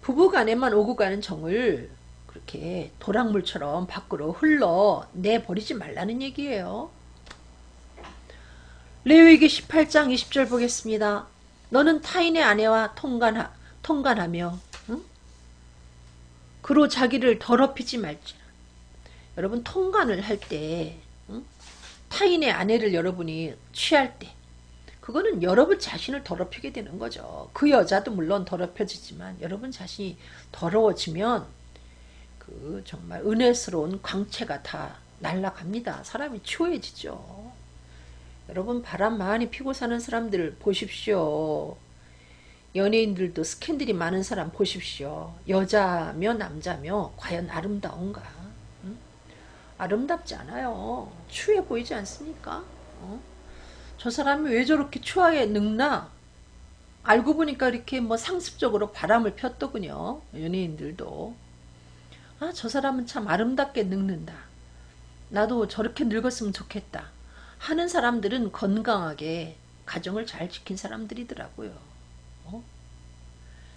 부부간에만 오고 가는 정을 그렇게 도랑물처럼 밖으로 흘러내버리지 말라는 얘기예요. 레위기 18장 20절 보겠습니다. 너는 타인의 아내와 통간하며 그로 자기를 더럽히지 말지라. 여러분 통간을 할 때 타인의 아내를 여러분이 취할 때 그거는 여러분 자신을 더럽히게 되는 거죠. 그 여자도 물론 더럽혀지지만 여러분 자신이 더러워지면 그 정말 은혜스러운 광채가 다 날아갑니다. 사람이 추해지죠. 여러분 바람 많이 피고 사는 사람들 보십시오. 연예인들도 스캔들이 많은 사람 보십시오. 여자며 남자며 과연 아름다운가? 응? 아름답지 않아요. 추해 보이지 않습니까? 저 사람이 왜 저렇게 추하게 늙나? 알고 보니까 이렇게 뭐 상습적으로 바람을 폈더군요. 연예인들도. 아, 저 사람은 참 아름답게 늙는다. 나도 저렇게 늙었으면 좋겠다. 하는 사람들은 건강하게 가정을 잘 지킨 사람들이더라고요.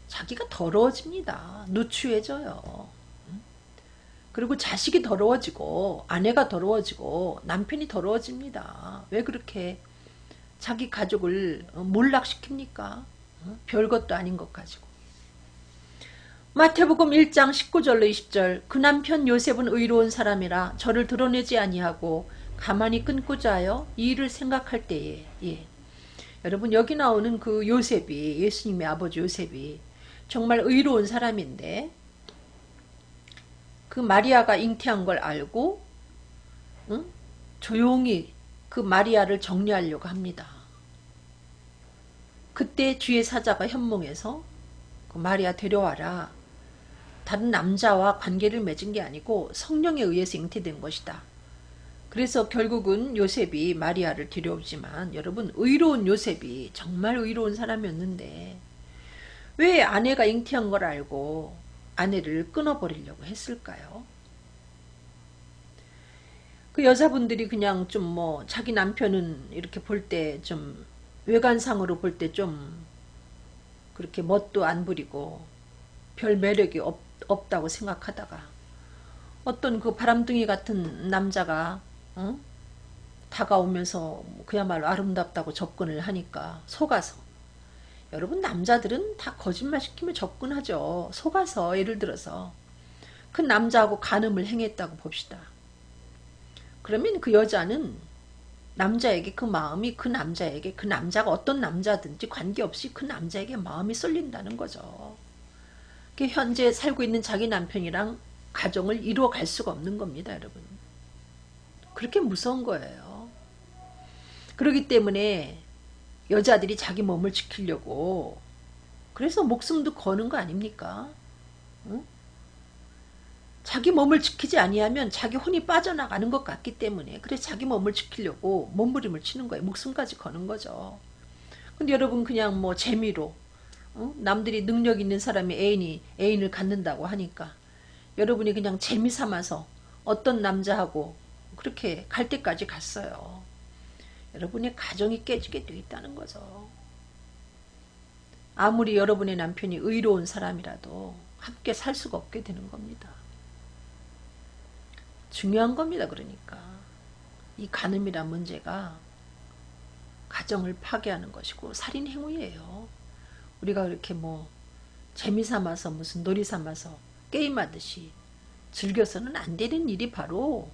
자기가 더러워집니다. 누추해져요. 그리고 자식이 더러워지고 아내가 더러워지고 남편이 더러워집니다. 왜 그렇게 자기 가족을 몰락시킵니까? 별것도 아닌 것 가지고. 마태복음 1장 19절로 20절 그 남편 요셉은 의로운 사람이라 저를 드러내지 아니하고 가만히 끊고자 하여 이 일을 생각할 때에 여러분 여기 나오는 그 요셉이 예수님의 아버지 요셉이 정말 의로운 사람인데 그 마리아가 잉태한 걸 알고 조용히 그 마리아를 정리하려고 합니다. 그때 주의 사자가 현몽해서 그 마리아 데려와라. 다른 남자와 관계를 맺은 게 아니고 성령에 의해서 잉태된 것이다. 그래서 결국은 요셉이 마리아를 데려오지만 여러분 의로운 요셉이 정말 의로운 사람이었는데 왜 아내가 잉태한 걸 알고 아내를 끊어버리려고 했을까요? 그 여자분들이 그냥 좀 뭐 자기 남편은 이렇게 볼 때 좀 외관상으로 볼 때 좀 그렇게 멋도 안 부리고 별 매력이 없다고 생각하다가 어떤 그 바람둥이 같은 남자가 다가오면서 그야말로 아름답다고 접근을 하니까 속아서 여러분 남자들은 다 거짓말 시키면 접근하죠. 속아서 예를 들어서 그 남자하고 간음을 행했다고 봅시다. 그러면 그 여자는 남자에게 그 마음이 그 남자에게 그 남자가 어떤 남자든지 관계없이 그 남자에게 마음이 쏠린다는 거죠. 현재 살고 있는 자기 남편이랑 가정을 이루어 갈 수가 없는 겁니다. 여러분. 그렇게 무서운 거예요. 그렇기 때문에 여자들이 자기 몸을 지키려고 그래서 목숨도 거는 거 아닙니까? 응? 자기 몸을 지키지 아니하면 자기 혼이 빠져나가는 것 같기 때문에 그래서 자기 몸을 지키려고 몸부림을 치는 거예요. 목숨까지 거는 거죠. 근데 여러분 그냥 뭐 재미로 남들이 능력 있는 사람이 애인을 갖는다고 하니까 여러분이 그냥 재미 삼아서 어떤 남자하고 그렇게 갈 때까지 갔어요. 여러분의 가정이 깨지게 돼 있다는 거죠. 아무리 여러분의 남편이 의로운 사람이라도 함께 살 수가 없게 되는 겁니다. 중요한 겁니다. 그러니까 이 간음이란 문제가 가정을 파괴하는 것이고 살인 행위예요. 우리가 그렇게 뭐 재미 삼아서 무슨 놀이 삼아서 게임하듯이 즐겨서는 안 되는 일이 바로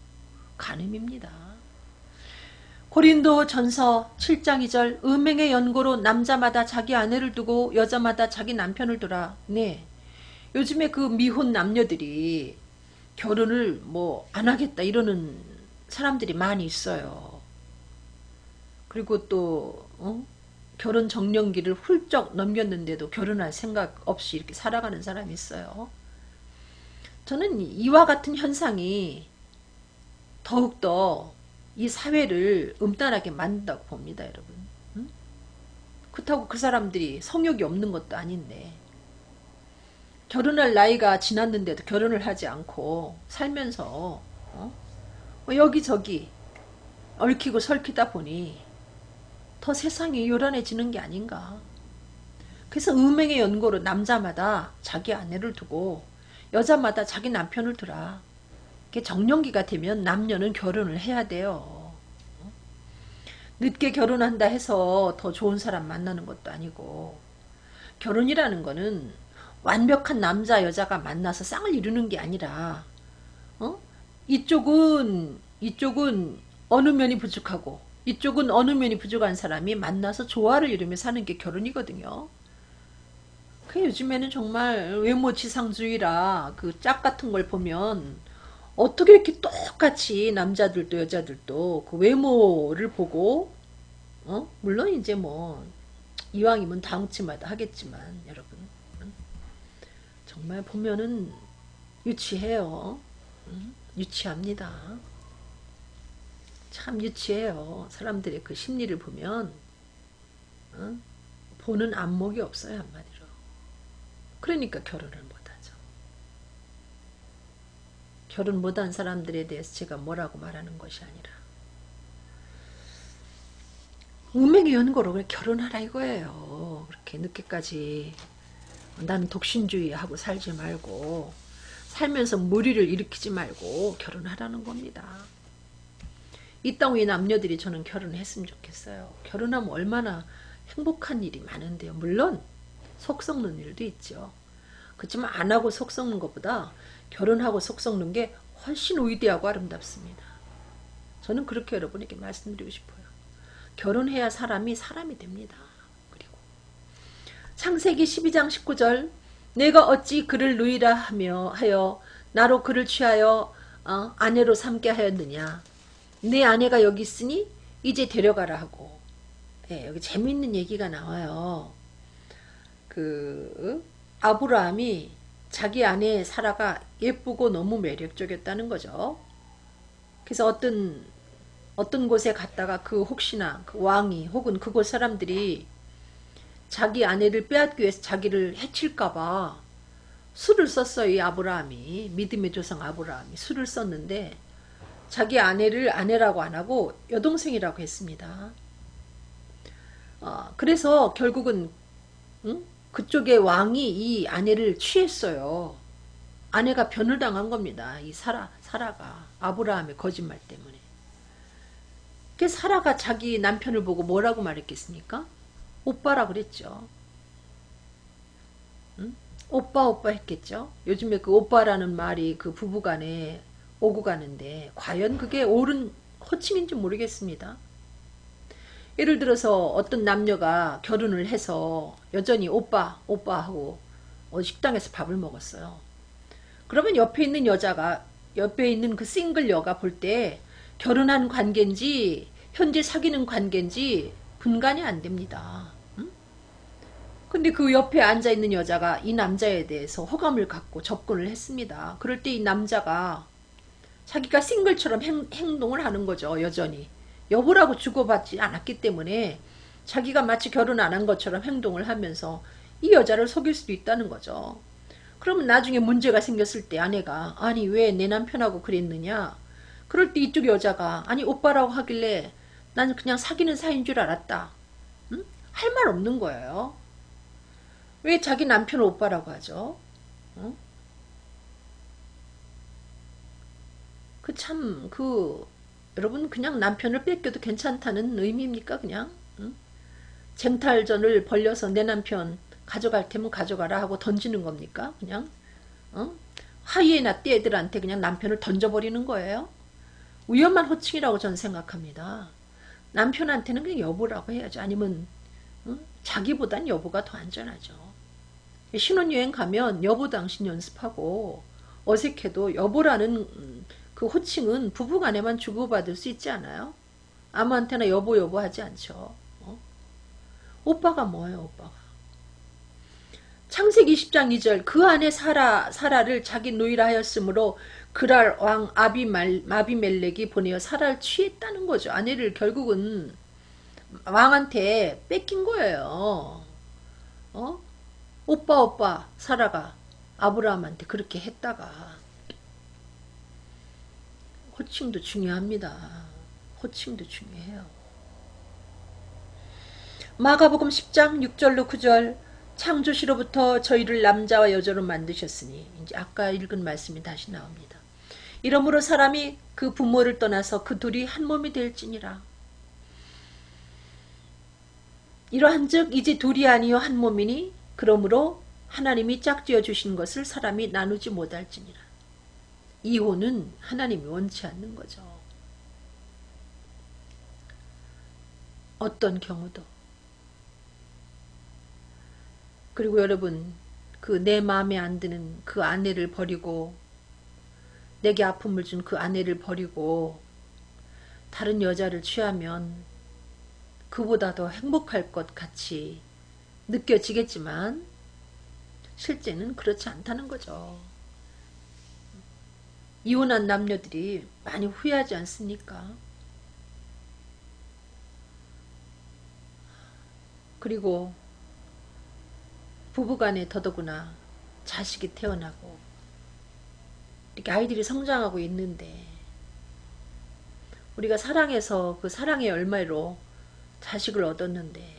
간음입니다. 고린도 전서 7장 2절 음행의 연고로 남자마다 자기 아내를 두고 여자마다 자기 남편을 두라. 네, 요즘에 그 미혼 남녀들이 결혼을 뭐 안 하겠다 이러는 사람들이 많이 있어요. 그리고 또 결혼 정년기를 훌쩍 넘겼는데도 결혼할 생각 없이 이렇게 살아가는 사람이 있어요. 저는 이와 같은 현상이 더욱더 이 사회를 음란하게 만든다고 봅니다. 여러분. 그렇다고 그 사람들이 성욕이 없는 것도 아닌데 결혼할 나이가 지났는데도 결혼을 하지 않고 살면서 뭐 여기저기 얽히고 설키다 보니 더 세상이 요란해지는 게 아닌가. 그래서 음행의 연고로 남자마다 자기 아내를 두고 여자마다 자기 남편을 두라. 정년기가 되면 남녀는 결혼을 해야 돼요. 늦게 결혼한다 해서 더 좋은 사람 만나는 것도 아니고 결혼이라는 거는 완벽한 남자 여자가 만나서 쌍을 이루는 게 아니라 어? 이쪽은 어느 면이 부족하고 이쪽은 어느 면이 부족한 사람이 만나서 조화를 이루며 사는 게 결혼이거든요. 그 요즘에는 정말 외모 지상주의라 그 짝 같은 걸 보면 어떻게 이렇게 똑같이 남자들도 여자들도 그 외모를 보고 물론 이제 뭐 이왕이면 다음치마다 하겠지만 여러분 정말 보면은 유치해요. 유치합니다. 참 유치해요. 사람들의 그 심리를 보면 보는 안목이 없어요, 한마디로. 그러니까 결혼을 못하죠. 결혼 못한 사람들에 대해서 제가 뭐라고 말하는 것이 아니라 운명의 연고로 그래 결혼하라 이거예요. 그렇게 늦게까지 나는 독신주의하고 살지 말고 살면서 무리를 일으키지 말고 결혼하라는 겁니다. 이 땅 위 남녀들이 저는 결혼했으면 좋겠어요. 결혼하면 얼마나 행복한 일이 많은데요. 물론 속 썩는 일도 있죠. 그렇지만 안 하고 속 썩는 것보다 결혼하고 속 썩는 게 훨씬 위대하고 아름답습니다. 저는 그렇게 여러분에게 말씀드리고 싶어요. 결혼해야 사람이 됩니다. 그리고 창세기 12장 19절 내가 어찌 그를 누이라 하여 나로 그를 취하여 아내로 삼게 하였느냐. 내 아내가 여기 있으니 이제 데려가라 하고. 예, 여기 재미있는 얘기가 나와요. 그 아브라함이 자기 아내 사라가 예쁘고 너무 매력적이었다는 거죠. 그래서 어떤 곳에 갔다가 혹시나 그 왕이 혹은 그곳 사람들이 자기 아내를 빼앗기 위해서 자기를 해칠까봐 술을 썼어요. 이 아브라함이 믿음의 조상 아브라함이 술을 썼는데 자기 아내를 아내라고 안 하고 여동생이라고 했습니다. 그래서 결국은 그쪽의 왕이 이 아내를 취했어요. 아내가 변을 당한 겁니다. 이 사라가 아브라함의 거짓말 때문에. 그 사라가 자기 남편을 보고 뭐라고 말했겠습니까? 오빠라 그랬죠. 오빠 했겠죠. 요즘에 그 오빠라는 말이 그 부부간에 오고 가는데 과연 그게 옳은 호칭인지 모르겠습니다. 예를 들어서 어떤 남녀가 결혼을 해서 여전히 오빠 하고 식당에서 밥을 먹었어요. 그러면 옆에 있는 그 싱글 여가 볼 때 결혼한 관계인지 현재 사귀는 관계인지 분간이 안 됩니다. 근데 그 옆에 앉아있는 여자가 이 남자에 대해서 호감을 갖고 접근을 했습니다. 그럴 때 이 남자가 자기가 싱글처럼 행동을 하는 거죠. 여전히. 여보라고 주고받지 않았기 때문에 자기가 마치 결혼 안 한 것처럼 행동을 하면서 이 여자를 속일 수도 있다는 거죠. 그러면 나중에 문제가 생겼을 때 아내가 아니 왜 내 남편하고 그랬느냐. 그럴 때 이쪽 여자가 아니 오빠라고 하길래 나는 그냥 사귀는 사이인 줄 알았다. 할 말 없는 거예요. 왜 자기 남편을 오빠라고 하죠? 여러분 그냥 남편을 뺏겨도 괜찮다는 의미입니까? 그냥 쟁탈전을 벌려서 내 남편 가져갈 테면 가져가라 하고 던지는 겁니까? 그냥 하이에나 떼들한테 그냥 남편을 던져버리는 거예요. 위험한 호칭이라고 저는 생각합니다. 남편한테는 그냥 여보라고 해야죠. 아니면 자기보단 여보가 더 안전하죠. 신혼여행 가면 여보 당신 연습하고 어색해도 여보라는 그 호칭은 부부간에만 주고받을 수 있지 않아요? 아무한테나 여보 하지 않죠. 오빠가 뭐예요, 오빠가? 창세기 20장 2절 그 안에 사라를 자기 누이라 하였으므로 그랄 왕 아비멜렉이 보내어 사라를 취했다는 거죠. 아내를 결국은 왕한테 뺏긴 거예요. 오빠 사라가 아브라함한테 그렇게 했다가 호칭도 중요합니다. 호칭도 중요해요. 마가복음 10장 6절로 9절 창조시로부터 저희를 남자와 여자로 만드셨으니 이제 아까 읽은 말씀이 다시 나옵니다. 이러므로 사람이 그 부모를 떠나서 그 둘이 한 몸이 될지니라. 이러한즉 이제 둘이 아니요 한 몸이니 그러므로 하나님이 짝지어 주신 것을 사람이 나누지 못할지니라. 이혼은 하나님이 원치 않는 거죠. 어떤 경우도. 그리고 여러분, 그 내 마음에 안 드는 그 아내를 버리고, 내게 아픔을 준 그 아내를 버리고 다른 여자를 취하면 그보다 더 행복할 것 같이 느껴지겠지만 실제는 그렇지 않다는 거죠. 이혼한 남녀들이 많이 후회하지 않습니까? 그리고 부부간에 더더구나 자식이 태어나고 이렇게 아이들이 성장하고 있는데 우리가 사랑해서 그 사랑의 열매로 자식을 얻었는데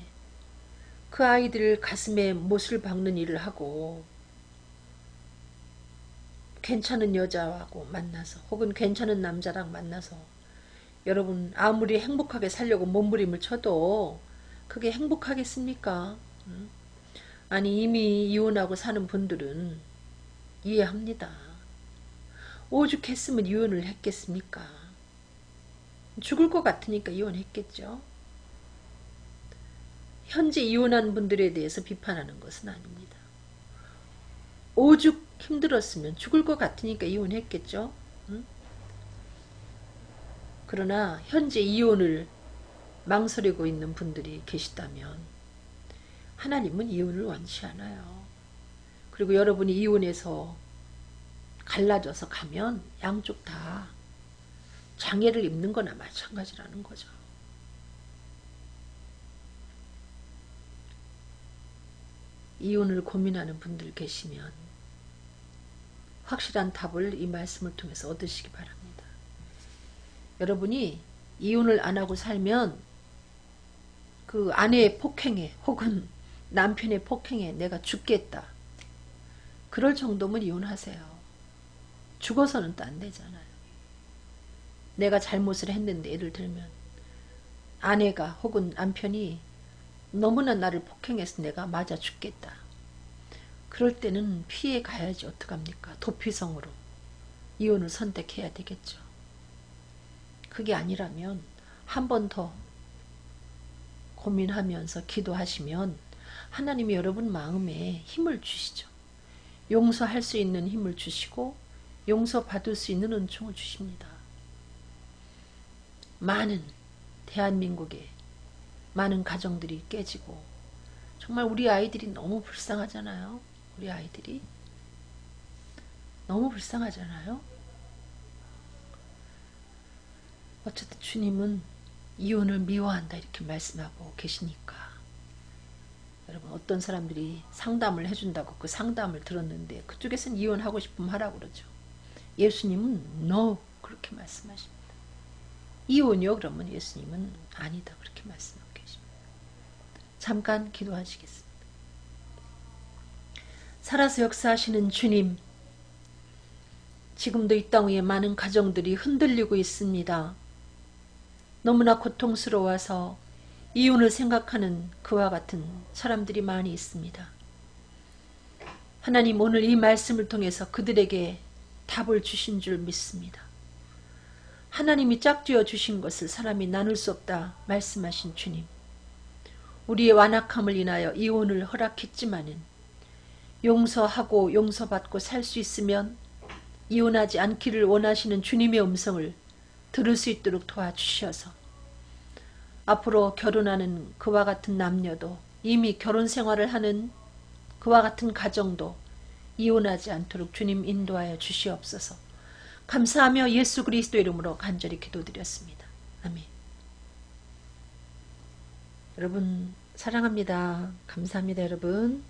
그 아이들 가슴에 못을 박는 일을 하고 괜찮은 여자하고 만나서 혹은 괜찮은 남자랑 만나서 여러분 아무리 행복하게 살려고 몸부림을 쳐도 그게 행복하겠습니까? 아니 이미 이혼하고 사는 분들은 이해합니다. 오죽했으면 이혼을 했겠습니까? 죽을 것 같으니까 이혼했겠죠. 현재 이혼한 분들에 대해서 비판하는 것은 아닙니다. 오죽 힘들었으면 죽을 것 같으니까 이혼했겠죠. 응? 그러나 현재 이혼을 망설이고 있는 분들이 계시다면 하나님은 이혼을 원치 않아요. 그리고 여러분이 이혼해서 갈라져서 가면 양쪽 다 장애를 입는 거나 마찬가지라는 거죠. 이혼을 고민하는 분들 계시면 확실한 답을 이 말씀을 통해서 얻으시기 바랍니다. 여러분이 이혼을 안 하고 살면 그 아내의 폭행에 혹은 남편의 폭행에 내가 죽겠다. 그럴 정도면 이혼하세요. 죽어서는 또 안 되잖아요. 내가 잘못을 했는데 예를 들면 아내가 혹은 남편이 너무나 나를 폭행해서 내가 맞아 죽겠다. 그럴 때는 피해 가야지 어떡합니까? 도피성으로 이혼을 선택해야 되겠죠. 그게 아니라면 한 번 더 고민하면서 기도하시면 하나님이 여러분 마음에 힘을 주시죠. 용서할 수 있는 힘을 주시고 용서받을 수 있는 은총을 주십니다. 많은 대한민국에 많은 가정들이 깨지고 정말 우리 아이들이 너무 불쌍하잖아요. 우리 아이들이 너무 불쌍하잖아요. 어쨌든 주님은 이혼을 미워한다 이렇게 말씀하고 계시니까 여러분 어떤 사람들이 상담을 해준다고 그 상담을 들었는데 그쪽에서는 이혼하고 싶으면 하라고 그러죠. 예수님은 no 그렇게 말씀하십니다. 이혼이요? 그러면 예수님은 아니다 그렇게 말씀하고 계십니다. 잠깐 기도하시겠습니다. 살아서 역사하시는 주님, 지금도 이 땅 위에 많은 가정들이 흔들리고 있습니다. 너무나 고통스러워서 이혼을 생각하는 그와 같은 사람들이 많이 있습니다. 하나님 오늘 이 말씀을 통해서 그들에게 답을 주신 줄 믿습니다. 하나님이 짝지어 주신 것을 사람이 나눌 수 없다 말씀하신 주님. 우리의 완악함을 인하여 이혼을 허락했지만은 용서하고 용서받고 살 수 있으면 이혼하지 않기를 원하시는 주님의 음성을 들을 수 있도록 도와주셔서 앞으로 결혼하는 그와 같은 남녀도 이미 결혼 생활을 하는 그와 같은 가정도 이혼하지 않도록 주님 인도하여 주시옵소서. 감사하며 예수 그리스도 이름으로 간절히 기도드렸습니다. 아멘. 여러분 사랑합니다. 감사합니다 여러분.